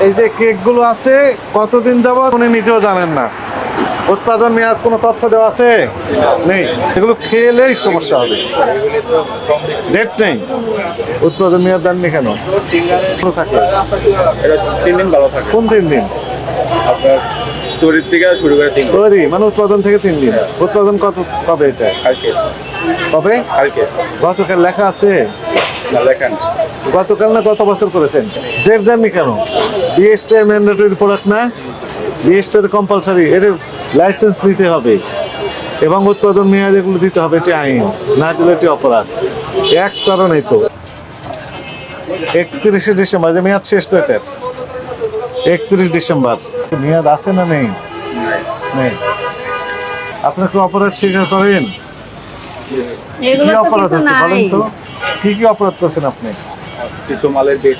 এই যে কেকগুলো আছে কতদিন যাবত উনি নিজেও জানেন না। উৎপাদন মেয়াদ কোনো তথ্য দেওয়া আছে? নেই। এগুলো খেলেই সমস্যা হবে। ডেট নেই। উৎপাদন মেয়াদ দেননি কেন? ভালো থাকে। এটা 3 দিন ভালো থাকে। কোন 3 দিন? আপনার তৈরির থেকে শুরু করে 3 দিন। তৈরি মানে উৎপাদন থেকে 3 দিন। উৎপাদন কবে এটা? কালকে। কবে? কালকে। গতকাল লেখা আছে? না লেখেন। গতকাল না গত বছর করেছেন? ডেট দেননি কেন? বিএসটি ম্যান্ডেটরি প্রোডাক্ট না? বিএসটি কম্পালসারি, এর লাইসেন্স নিতে হবে এবং উৎপাদন মেয়াদ এগুলো দিতে হবে, এটি আইন, না দিলে এটি অপরাধ। এক কারণেই তো 31শে ডিসেম্বর যে মেয়াদ শেষ তো এটার, 31 ডিসেম্বর মেয়াদ আছে না নেই? নেই। আপনার কি অপরাধ স্বীকার করেন? কি এগুলো তো অপরাধ কিছু হচ্ছে বলেন নাই। তো, কি কি অপরাধ করছেন আপনি? কিছু মালের ডেট